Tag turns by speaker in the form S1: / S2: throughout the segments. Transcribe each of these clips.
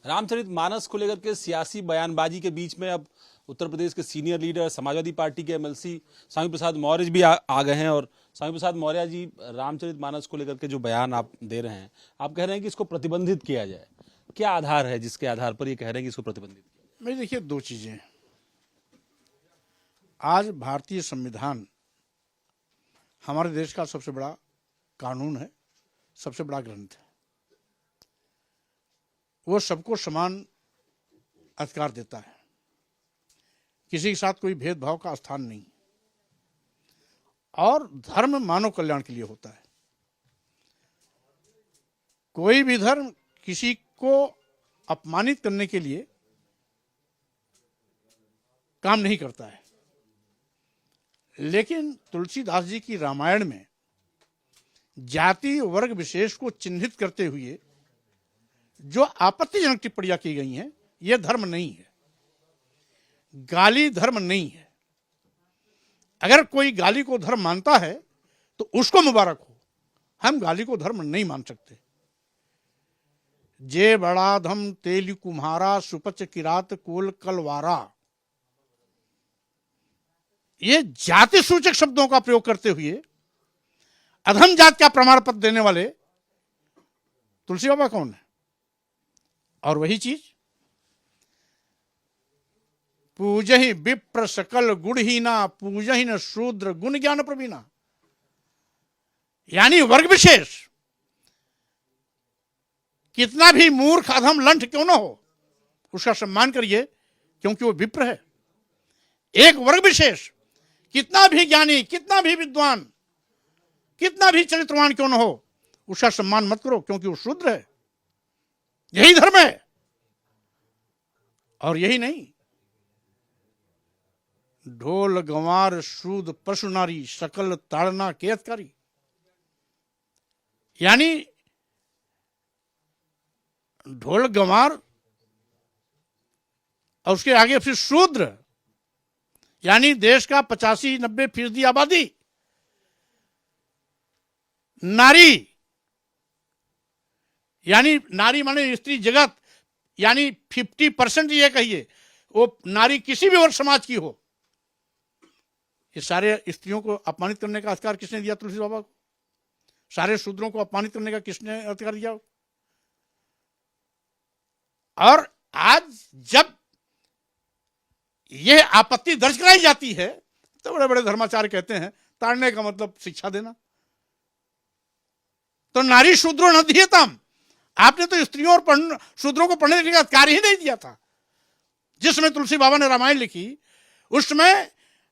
S1: रामचरितमानस को लेकर के सियासी बयानबाजी के बीच में अब उत्तर प्रदेश के सीनियर लीडर समाजवादी पार्टी के एमएलसी स्वामी प्रसाद मौर्य भी आ गए हैं। और स्वामी प्रसाद मौर्य जी, रामचरितमानस को लेकर के जो बयान आप दे रहे हैं, आप कह रहे हैं कि इसको प्रतिबंधित किया जाए। क्या आधार है जिसके आधार पर ये कह रहे हैं कि इसको प्रतिबंधित किया?
S2: मैं देखिए, दो चीजें। आज भारतीय संविधान हमारे देश का सबसे बड़ा कानून है, सबसे बड़ा ग्रंथ है। वो सबको समान अधिकार देता है, किसी के साथ कोई भेदभाव का स्थान नहीं, और धर्म मानव कल्याण के लिए होता है। कोई भी धर्म किसी को अपमानित करने के लिए काम नहीं करता है। लेकिन तुलसीदास जी की रामायण में जाति वर्ग विशेष को चिन्हित करते हुए जो आपत्तिजनक टिप्पणियां की गई हैं, यह धर्म नहीं है, गाली धर्म नहीं है। अगर कोई गाली को धर्म मानता है तो उसको मुबारक हो, हम गाली को धर्म नहीं मान सकते। जे बड़ा धम तेलु कुम्हारा, सुपच किरात कोल कलवारा, ये जाति सूचक शब्दों का प्रयोग करते हुए अधम जात का प्रमाण पत्र देने वाले तुलसी बाबा कौन है? और वही चीज, पूजहि विप्र सकल गुणहीना, पूजहि न शूद्र गुण ज्ञान प्रवीणा। यानी वर्ग विशेष कितना भी मूर्ख अधम लंठ क्यों ना हो, उसका सम्मान करिए, क्योंकि वो विप्र है। एक वर्ग विशेष कितना भी ज्ञानी, कितना भी विद्वान, कितना भी चरित्रवान क्यों ना हो, उसका सम्मान मत करो, क्योंकि वो शूद्र है। यही धर्म है। और यही नहीं, ढोल गंवार शूद पशु नारी, सकल ताड़ना के अधिकारी। यानी ढोल गंवार और उसके आगे फिर शूद्र, यानी देश का 85-90% आबादी नारी, यानी नारी माने स्त्री जगत, यानी 50% ये कहिए वो नारी किसी भी वर्ग समाज की हो। ये सारे स्त्रियों को अपमानित करने का अधिकार किसने दिया? तुलसी बाबा को। सारे शूद्रों को अपमानित करने का किसने अधिकार दिया? और आज जब यह आपत्ति दर्ज कराई जाती है तो बड़े बड़े धर्माचार्य कहते हैं ताड़ने का मतलब शिक्षा देना। तो नारी शूद्रो न दीयताम, आपने तो स्त्रियों और शूद्रों को पढ़ने लिखने का अधिकार ही नहीं दिया था। जिस समय तुलसी बाबा ने रामायण लिखी, उस समय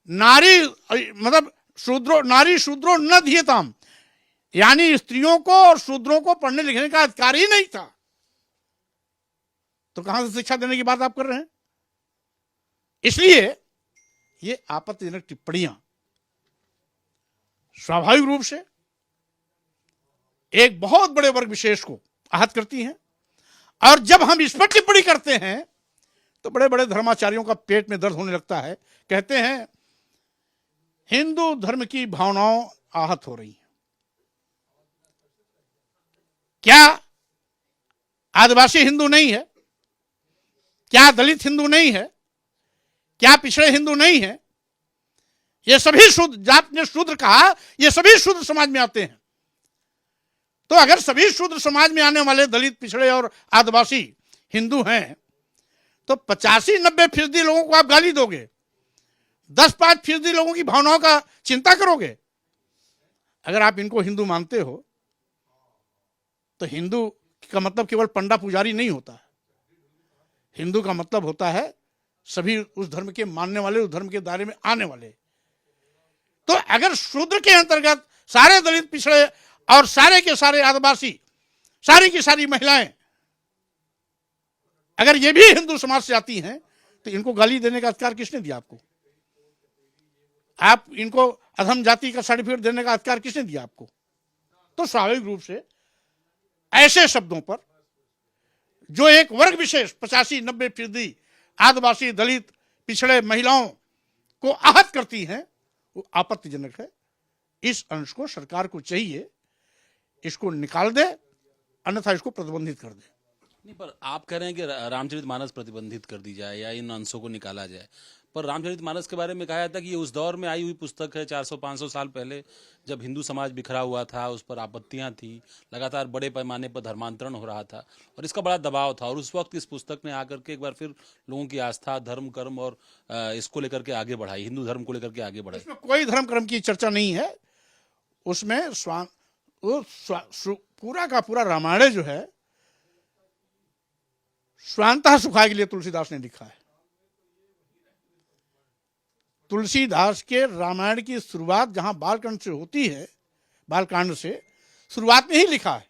S2: नारी मतलब नारी शूद्रो न दीयताम, यानी स्त्रियों को और शूद्रों को पढ़ने लिखने का अधिकार ही नहीं था। तो कहां से शिक्षा देने की बात आप कर रहे हैं? इसलिए ये आपत्तिजनक टिप्पणियां स्वाभाविक रूप से एक बहुत बड़े वर्ग विशेष को आहत करती हैं। और जब हम इस पर टिप्पणी करते हैं तो बड़े बड़े धर्माचार्यों का पेट में दर्द होने लगता है। कहते हैं हिंदू धर्म की भावनाओं आहत हो रही हैं। क्या आदिवासी हिंदू नहीं है? क्या दलित हिंदू नहीं है? क्या पिछड़े हिंदू नहीं है? ये सभी शूद्र, जात ने शूद्र कहा, ये सभी शूद्र समाज में आते हैं। तो अगर सभी शूद्र समाज में आने वाले दलित, पिछड़े और आदिवासी हिंदू हैं, तो 85-90% लोगों को आप गाली दोगे, 10-5% लोगों की भावनाओं का चिंता करोगे। अगर आप इनको हिंदू मानते हो तो हिंदू का मतलब केवल पंडा पुजारी नहीं होता है। हिंदू का मतलब होता है सभी उस धर्म के मानने वाले, उस धर्म के दायरे में आने वाले। तो अगर शूद्र के अंतर्गत सारे दलित, पिछड़े और सारे के सारे आदिवासी, सारी की सारी महिलाएं अगर ये भी हिंदू समाज से आती हैं, तो इनको गाली देने का अधिकार किसने दिया आपको? आप इनको अधम जाति का सर्टिफिकेट देने का अधिकार किसने दिया आपको? तो स्वाभाविक रूप से ऐसे शब्दों पर जो एक वर्ग विशेष 85-90% आदिवासी, दलित, पिछड़े, महिलाओं को आहत करती हैं, वो आपत्तिजनक है। इस अंश को सरकार को चाहिए इसको निकाल दे, अन्यथा इसको प्रतिबंधित कर दे।
S1: नहीं, पर आप कह रहे हैं कि रामचरितमानस प्रतिबंधित कर दी जाए या इन अंशों को निकाला जाए, पर रामचरितमानस के बारे में कहा जाता है कि ये उस दौर में आई हुई पुस्तक है 400-500 साल पहले, जब हिंदू समाज बिखरा हुआ था, उस पर आपत्तियां थी, लगातार बड़े पैमाने पर धर्मांतरण हो रहा था और इसका बड़ा दबाव था, और उस वक्त इस पुस्तक ने आकर के एक बार फिर लोगों की आस्था, धर्म, कर्म और इसको लेकर के आगे बढ़ाई, हिंदू धर्म को लेकर के आगे बढ़ाई।
S2: इसमें कोई धर्म कर्म की चर्चा नहीं है। उसमें पूरा का पूरा रामायण जो है स्वांतः सुखाय के लिए तुलसीदास ने लिखा है। तुलसीदास के रामायण की शुरुआत जहां बालकांड से होती है, बालकांड से शुरुआत में ही लिखा है,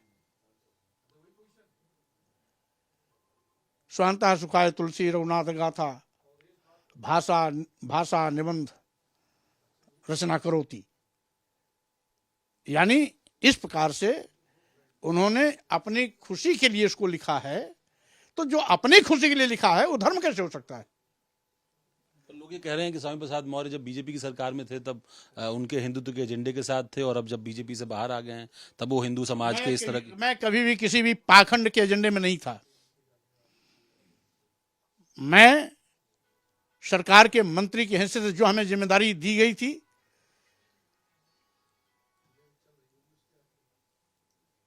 S2: स्वांतः सुखाय तुलसी रघुनाथ गाथा भाषा निबंध रचना करोती। यानी इस प्रकार से उन्होंने अपनी खुशी के लिए इसको लिखा है। तो जो अपनी खुशी के लिए लिखा है वो धर्म कैसे हो सकता है?
S1: तो लोग ये कह रहे हैं कि स्वामी प्रसाद मौर्य जब बीजेपी की सरकार में थे तब उनके हिंदुत्व के एजेंडे के साथ थे, और अब जब बीजेपी से बाहर आ गए हैं तब वो हिंदू समाज के इस तरह की।
S2: मैं कभी भी किसी भी पाखंड के एजेंडे में नहीं था। मैं सरकार के मंत्री की हैसियत से जो हमें जिम्मेदारी दी गई थी,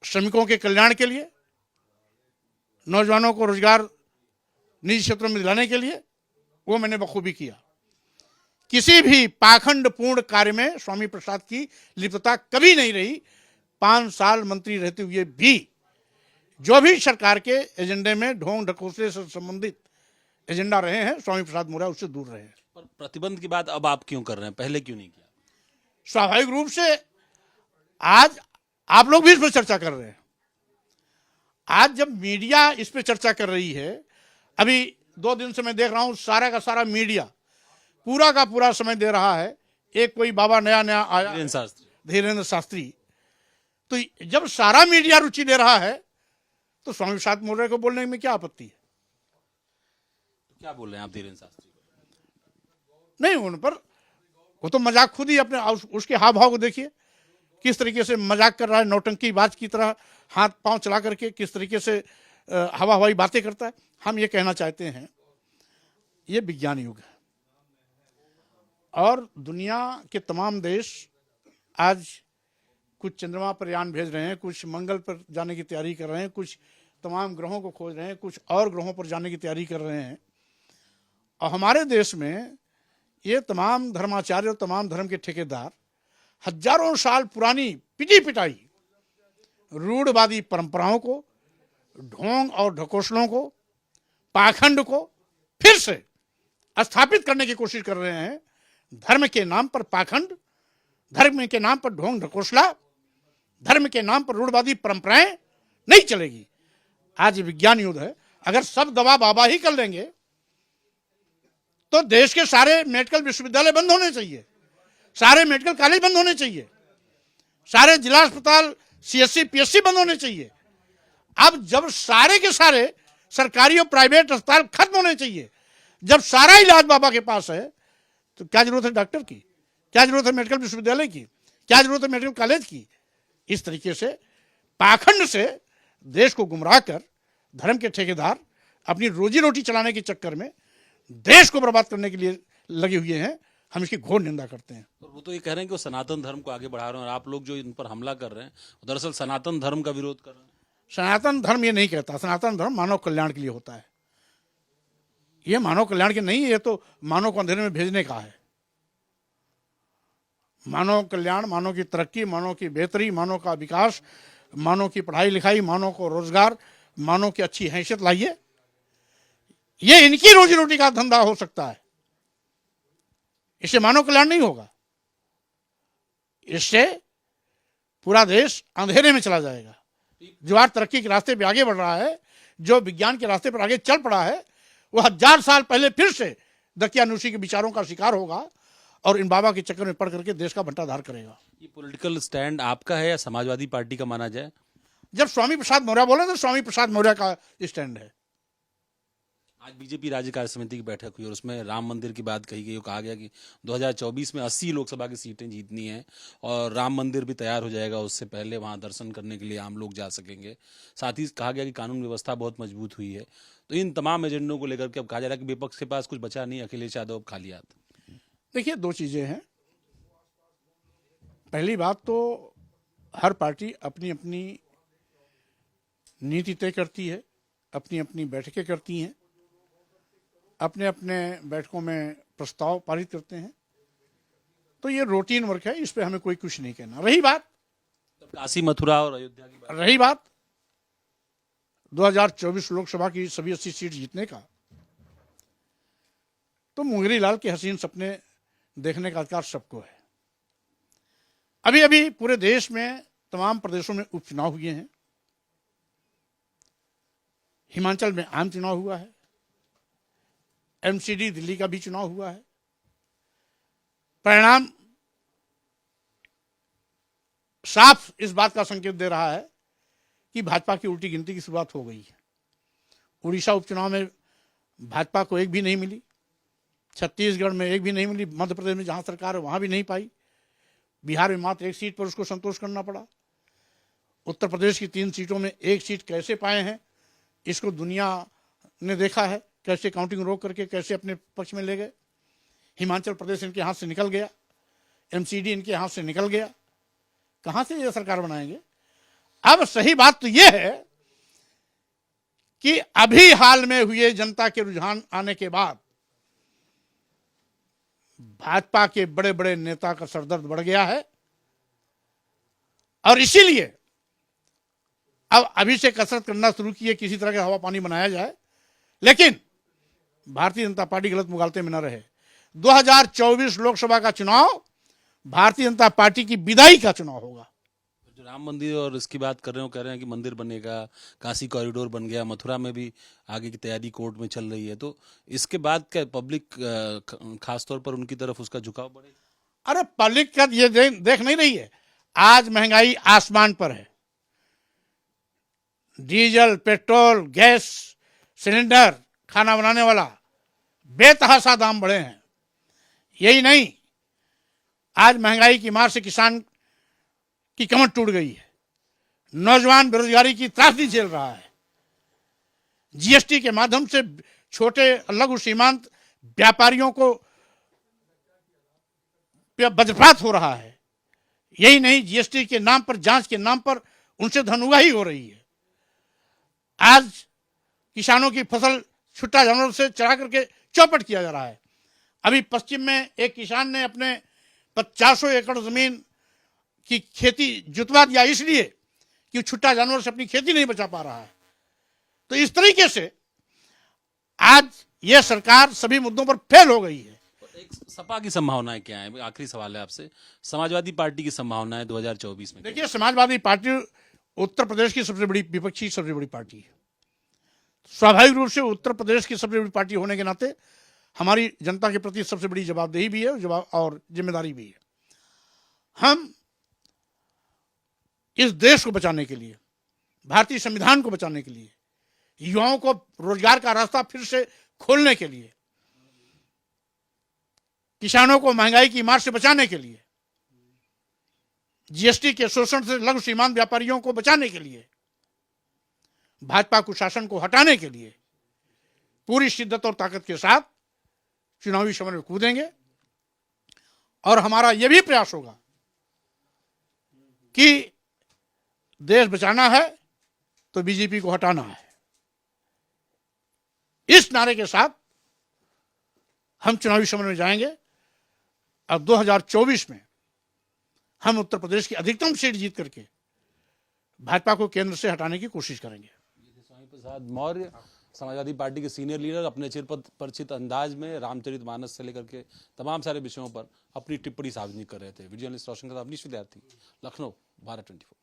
S2: श्रमिकों के कल्याण के लिए, नौजवानों को रोजगार निजी क्षेत्रों में दिलाने के लिए, वो मैंने बखूबी किया। किसी भी पाखंडपूर्ण कार्य में स्वामी प्रसाद की लिप्तता कभी नहीं रही। 5 साल मंत्री रहते हुए भी जो भी सरकार के एजेंडे में ढोंग ढकोसले से संबंधित एजेंडा रहे हैं, स्वामी प्रसाद मौर्य उससे दूर रहे हैं।
S1: पर प्रतिबंध की बात अब आप क्यों कर रहे हैं, पहले क्यों नहीं किया?
S2: स्वाभाविक रूप से आज आप लोग भी इस पर चर्चा कर रहे हैं। आज जब मीडिया इस पर चर्चा कर रही है, अभी 2 दिन से मैं देख रहा हूं सारा का सारा मीडिया पूरा का पूरा समय दे रहा है। एक कोई बाबा नया आया, धीरेन्द्र शास्त्री। तो जब सारा मीडिया रुचि ले रहा है तो स्वामी प्रसाद मौर्य को बोलने में क्या आपत्ति है?
S1: तो क्या बोल रहे हैं आप धीरेन्द्र शास्त्री को?
S2: नहीं, उन पर वो तो मजाक खुद ही अपने उसके हाव भाव को देखिए, किस तरीके से मजाक कर रहा है, नौटंकीबाज की तरह हाथ पांव चला करके किस तरीके से हवा हवाई बातें करता है। हम ये कहना चाहते हैं, ये विज्ञान युग है और दुनिया के तमाम देश आज कुछ चंद्रमा पर यान भेज रहे हैं, कुछ मंगल पर जाने की तैयारी कर रहे हैं, कुछ तमाम ग्रहों को खोज रहे हैं, कुछ और ग्रहों पर जाने की तैयारी कर रहे हैं। और हमारे देश में ये तमाम धर्माचार्य और तमाम धर्म के ठेकेदार हजारों साल पुरानी पिटी पिटाई रूढ़वादी परंपराओं को, ढोंग और ढकोसलों को, पाखंड को फिर से स्थापित करने की कोशिश कर रहे हैं। धर्म के नाम पर पाखंड, धर्म के नाम पर ढोंग ढकोसला, धर्म के नाम पर रूढ़वादी परंपराएं नहीं चलेगी। आज विज्ञान युद्ध है। अगर सब दवा बाबा ही कर लेंगे तो देश के सारे मेडिकल विश्वविद्यालय बंद होने चाहिए, सारे मेडिकल कॉलेज बंद होने चाहिए, सारे जिला अस्पताल सीएससी पीएससी बंद होने चाहिए। अब जब सारे के सारे सरकारी और प्राइवेट अस्पताल खत्म होने चाहिए, जब सारा इलाज बाबा के पास है, तो क्या जरूरत है डॉक्टर की, क्या जरूरत है मेडिकल विश्वविद्यालय की, क्या जरूरत है मेडिकल कॉलेज की? इस तरीके से पाखंड से देश को गुमराह कर धर्म के ठेकेदार अपनी रोजी रोटी चलाने के चक्कर में देश को बर्बाद करने के लिए लगे हुए हैं। हम इसकी घोर निंदा करते हैं।
S1: और वो तो ये कह रहे हैं कि वो सनातन धर्म को आगे बढ़ा रहे हैं, और आप लोग जो इन पर हमला कर रहे हैं दरअसल सनातन धर्म का विरोध कर रहे हैं।
S2: सनातन धर्म ये नहीं कहता, सनातन धर्म मानव कल्याण के लिए होता है। ये मानव कल्याण के नहीं, ये तो मानव को अंधेरे में भेजने का है। मानव कल्याण, मानव की तरक्की, मानव की बेहतरी, मानव का विकास, मानव की पढ़ाई लिखाई, मानव को रोजगार, मानव की अच्छी हैसियत लाइए, ये इनकी रोजी रोटी का धंधा हो सकता है। इससे मानव कल्याण नहीं होगा, इससे पूरा देश अंधेरे में चला जाएगा। जो आज तरक्की के रास्ते पे आगे बढ़ रहा है, जो विज्ञान के रास्ते पर आगे चल पड़ा है, वो 1000 साल पहले फिर से दकियानूसी के विचारों का शिकार होगा और इन बाबा के चक्कर में पड़ करके देश का भंटाधार करेगा।
S1: ये पॉलिटिकल स्टैंड आपका है या समाजवादी पार्टी का माना जाए?
S2: जब स्वामी प्रसाद मौर्य बोले तो स्वामी प्रसाद मौर्य का स्टैंड है।
S1: आज बीजेपी राज्य कार्य समिति की बैठक हुई और उसमें राम मंदिर की बात कही गई और कहा गया कि 2024 में 80 लोकसभा की सीटें जीतनी हैं और राम मंदिर भी तैयार हो जाएगा, उससे पहले वहां दर्शन करने के लिए आम लोग जा सकेंगे। साथ ही कहा गया कि कानून व्यवस्था बहुत मजबूत हुई है। तो इन तमाम एजेंडों को लेकर के अब कहा जा रहा है कि विपक्ष के पास कुछ बचा नहीं, अखिलेश यादव अब खाली हाथ।
S2: देखिए, दो चीजें हैं। पहली बात तो हर पार्टी अपनी अपनी नीति तय करती है, अपनी अपनी बैठकें करती हैं, अपने अपने बैठकों में प्रस्ताव पारित करते हैं। तो ये रूटीन वर्क है, इस पे हमें कोई कुछ नहीं कहना। रही बात
S1: काशी मथुरा और अयोध्या की बात,
S2: रही बात 2024 लोकसभा की सभी 80 सीट जीतने का, तो मुंगरी लाल के हसीन सपने देखने का अधिकार सबको है। अभी अभी पूरे देश में तमाम प्रदेशों में उपचुनाव हुए हैं। हिमाचल में आम चुनाव हुआ है, एमसीडी दिल्ली का भी चुनाव हुआ है। परिणाम साफ इस बात का संकेत दे रहा है कि भाजपा की उल्टी गिनती की शुरुआत हो गई है। उड़ीसा उपचुनाव में भाजपा को एक भी नहीं मिली, छत्तीसगढ़ में एक भी नहीं मिली, मध्य प्रदेश में जहां सरकार है वहां भी नहीं पाई, बिहार में मात्र एक सीट पर उसको संतोष करना पड़ा। उत्तर प्रदेश की 3 सीटों में एक सीट कैसे पाए हैं, इसको दुनिया ने देखा है, कैसे काउंटिंग रोक करके कैसे अपने पक्ष में ले गए। हिमाचल प्रदेश इनके हाथ से निकल गया, एमसीडी इनके हाथ से निकल गया। कहां से ये सरकार बनाएंगे? अब सही बात तो यह है कि अभी हाल में हुए जनता के रुझान आने के बाद भाजपा के बड़े बड़े नेता का सरदर्द बढ़ गया है और इसीलिए अब अभी से कसरत करना शुरू की है, किसी तरह का हवा पानी बनाया जाए, लेकिन भारतीय जनता पार्टी गलत मुगालते में न रहे। 2024 लोकसभा का चुनाव भारतीय जनता पार्टी की विदाई का चुनाव होगा।
S1: जो राम मंदिर और इसकी बात कर रहे हो, कह रहे हैं कि मंदिर बनेगा, काशी कॉरिडोर बन गया, मथुरा में भी आगे की तैयारी कोर्ट में चल रही है, तो इसके बाद क्या पब्लिक खासतौर पर उनकी तरफ उसका झुकाव बढ़ेगा?
S2: अरे पब्लिक का ये देख नहीं रही है, आज महंगाई आसमान पर है। डीजल, पेट्रोल, गैस सिलेंडर, खाना बनाने वाला बेतहाशा दाम बढ़े हैं। यही नहीं, आज महंगाई की मार से किसान की कमर टूट गई है, नौजवान बेरोजगारी की त्रासदी झेल रहा है, जीएसटी के माध्यम से छोटे लघु सीमांत व्यापारियों को वज्रपात हो रहा है। यही नहीं, जीएसटी के नाम पर, जांच के नाम पर उनसे धन उगाही हो रही है। आज किसानों की फसल छुट्टा जानवरों से चढ़ा करके चौपट किया जा रहा है। अभी पश्चिम में एक किसान ने अपने 50 एकड़ जमीन की खेती जुतवा दिया, इसलिए कि छुट्टा जानवर से अपनी खेती नहीं बचा पा रहा है। तो इस तरीके से आज यह सरकार सभी मुद्दों पर फेल हो गई है।
S1: एक सपा की संभावनाएं क्या है? आखिरी सवाल है आपसे, समाजवादी पार्टी की संभावनाएं 2024 में?
S2: देखिए, समाजवादी पार्टी उत्तर प्रदेश की सबसे बड़ी विपक्षी सबसे बड़ी पार्टी है। स्वाभाविक रूप से उत्तर प्रदेश की सबसे बड़ी पार्टी होने के नाते हमारी जनता के प्रति सबसे बड़ी जवाबदेही भी है और जिम्मेदारी भी है। हम इस देश को बचाने के लिए, भारतीय संविधान को बचाने के लिए, युवाओं को रोजगार का रास्ता फिर से खोलने के लिए, किसानों को महंगाई की मार से बचाने के लिए, जीएसटी के शोषण से लघु सीमांत व्यापारियों को बचाने के लिए, भाजपा कुशासन को हटाने के लिए पूरी शिद्दत और ताकत के साथ चुनावी समर में कूदेंगे। और हमारा यह भी प्रयास होगा कि देश बचाना है तो बीजेपी को हटाना है। इस नारे के साथ हम चुनावी समर में जाएंगे और 2024 में हम उत्तर प्रदेश की अधिकतम सीट जीत करके भाजपा को केंद्र से हटाने की कोशिश करेंगे।
S1: स्वामी प्रसाद मौर्य, समाजवादी पार्टी के सीनियर लीडर, अपने चिरपरिचित अंदाज में रामचरितमानस से लेकर के तमाम सारे विषयों पर अपनी टिप्पणी सार्वजनिक कर रहे थे। वीडियो जर्नलिस्ट रोशन का अपनी विद्यार्थी, लखनऊ, भारत 24।